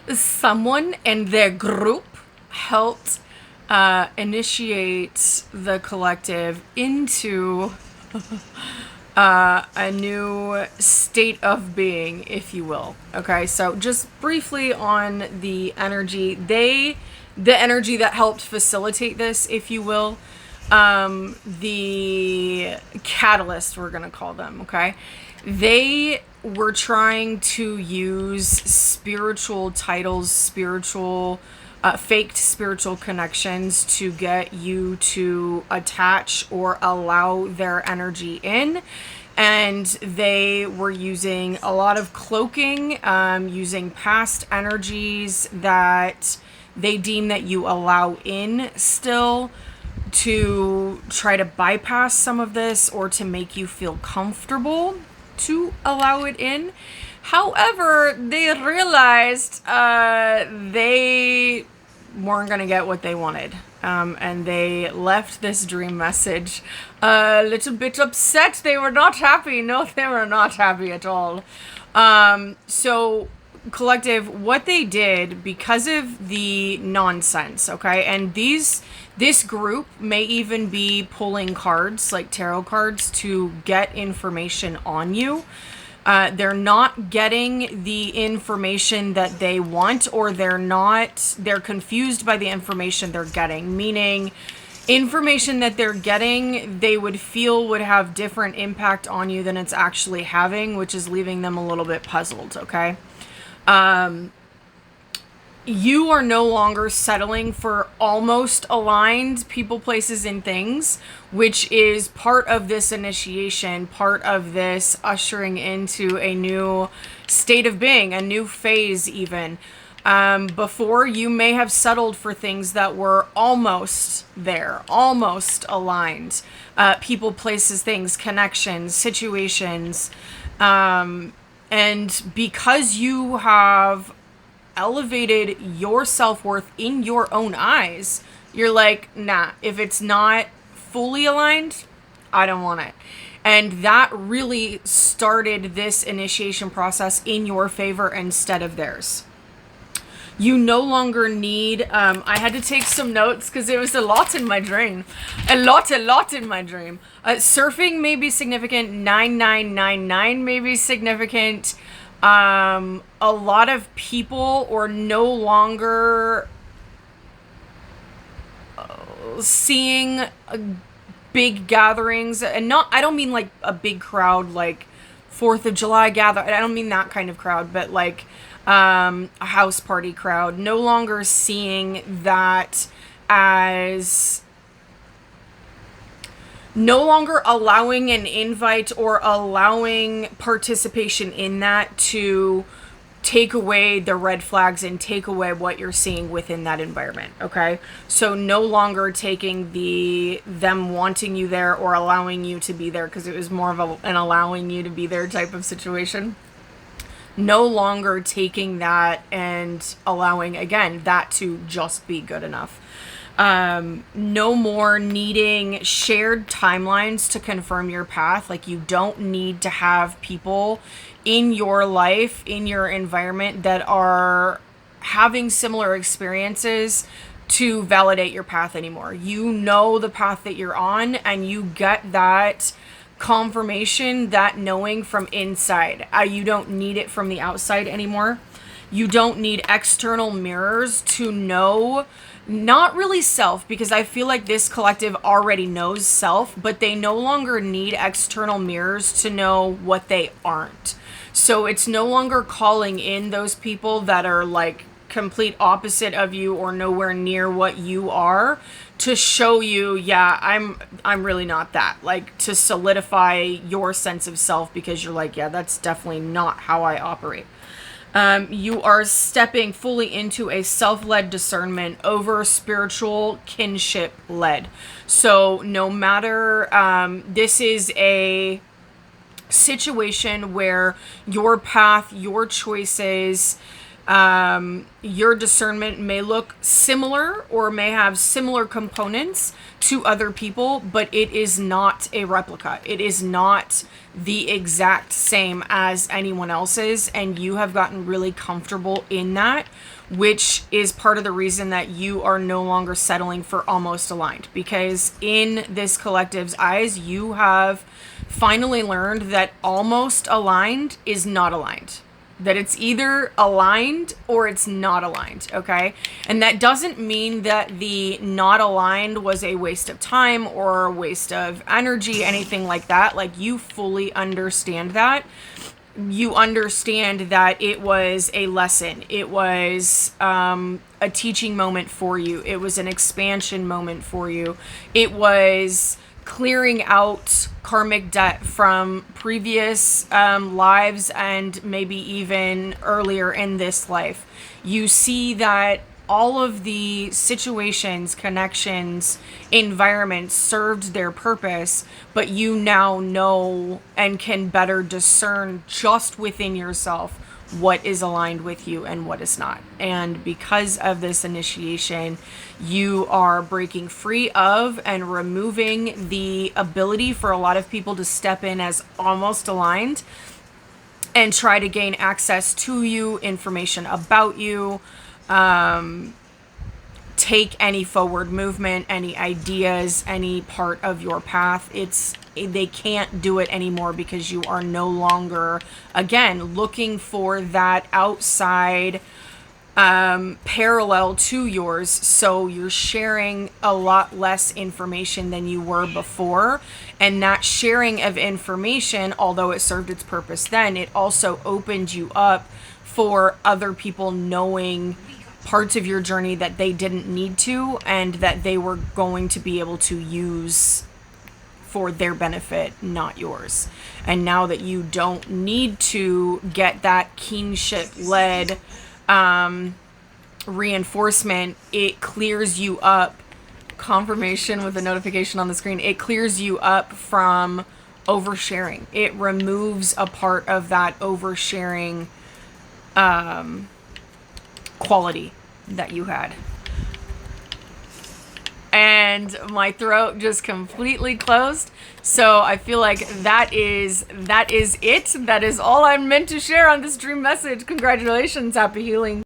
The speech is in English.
Someone and their group helped initiate the collective into a new state of being, if you will. Okay, so just briefly on the energy, the energy that helped facilitate this, if you will, the catalyst, we're gonna call them, okay? They were trying to use spiritual titles, faked spiritual connections to get you to attach or allow their energy in. And they were using a lot of cloaking, using past energies that they deem that you allow in still, to try to bypass some of this or to make you feel comfortable to allow it in. However, they realized they weren't going to get what they wanted. And they left this dream message a little bit upset. They were not happy. No, they were not happy at all. So collective, what they did, because of the nonsense, okay, and this group may even be pulling cards, like tarot cards, to get information on you. They're not getting the information that they want, or they're confused by the information they're getting, meaning information that they're getting they would feel would have different impact on you than it's actually having, which is leaving them a little bit puzzled, okay? You are no longer settling for almost aligned people, places, and things, which is part of this initiation, part of this ushering into a new state of being, a new phase even. Before, you may have settled for things that were almost there, almost aligned. People, places, things, connections, situations. And because you have elevated your self-worth in your own eyes, you're like, nah, if it's not fully aligned, I don't want it. And that really started this initiation process in your favor instead of theirs. You no longer need, I had to take some notes because it was a lot in my dream. A lot in my dream. Surfing may be significant. 9999 may be significant. A lot of people are no longer seeing big gatherings. And I don't mean like a big crowd, like 4th of July gather. I don't mean that kind of crowd, but like a house party crowd. No longer seeing that as, no longer allowing an invite or allowing participation in that to take away the red flags and take away what you're seeing within that environment, okay? So no longer taking them wanting you there or allowing you to be there, because it was more of an allowing you to be there type of situation. No longer taking that and allowing, again, that to just be good enough. No more needing shared timelines to confirm your path. Like, you don't need to have people in your life, in your environment, that are having similar experiences to validate your path anymore. You know the path that you're on, and you get that confirmation, that knowing from inside. You don't need it from the outside anymore. You don't need external mirrors to know, not really self, because I feel like this collective already knows self, but they no longer need external mirrors to know what they aren't. So it's no longer calling in those people that are like complete opposite of you or nowhere near what you are, to show you, yeah, I'm really not that. Like, to solidify your sense of self, because you're like, yeah, that's definitely not how I operate. You are stepping fully into a self-led discernment over spiritual kinship-led. So no matter, this is a situation where your path, your choices, Your discernment may look similar or may have similar components to other people, but it is not a replica. It is not the exact same as anyone else's, and you have gotten really comfortable in that, which is part of the reason that you are no longer settling for almost aligned, because in this collective's eyes, you have finally learned that almost aligned is not aligned. That it's either aligned or it's not aligned, okay? And that doesn't mean that the not aligned was a waste of time or a waste of energy, anything like that. Like, you fully understand that. You understand that it was a lesson. It was a teaching moment for you. It was an expansion moment for you. It was clearing out karmic debt from previous lives and maybe even earlier in this life. You see that all of the situations, connections, environments served their purpose, but you now know and can better discern just within yourself what is aligned with you and what is not. And because of this initiation, you are breaking free of and removing the ability for a lot of people to step in as almost aligned and try to gain access to you, information about you, take any forward movement, any ideas, any part of your path. They can't do it anymore because you are no longer, again, looking for that outside parallel to yours. So you're sharing a lot less information than you were before. And that sharing of information, although it served its purpose then, it also opened you up for other people knowing parts of your journey that they didn't need to, and that they were going to be able to use for their benefit, not yours. And now that you don't need to get that kinship-led reinforcement, it clears you up. Confirmation with the notification on the screen. It clears you up from oversharing. It removes a part of that oversharing quality that you had. And my throat just completely closed. So I feel like that is it. That is all I'm meant to share on this dream message. Congratulations. Happy healing.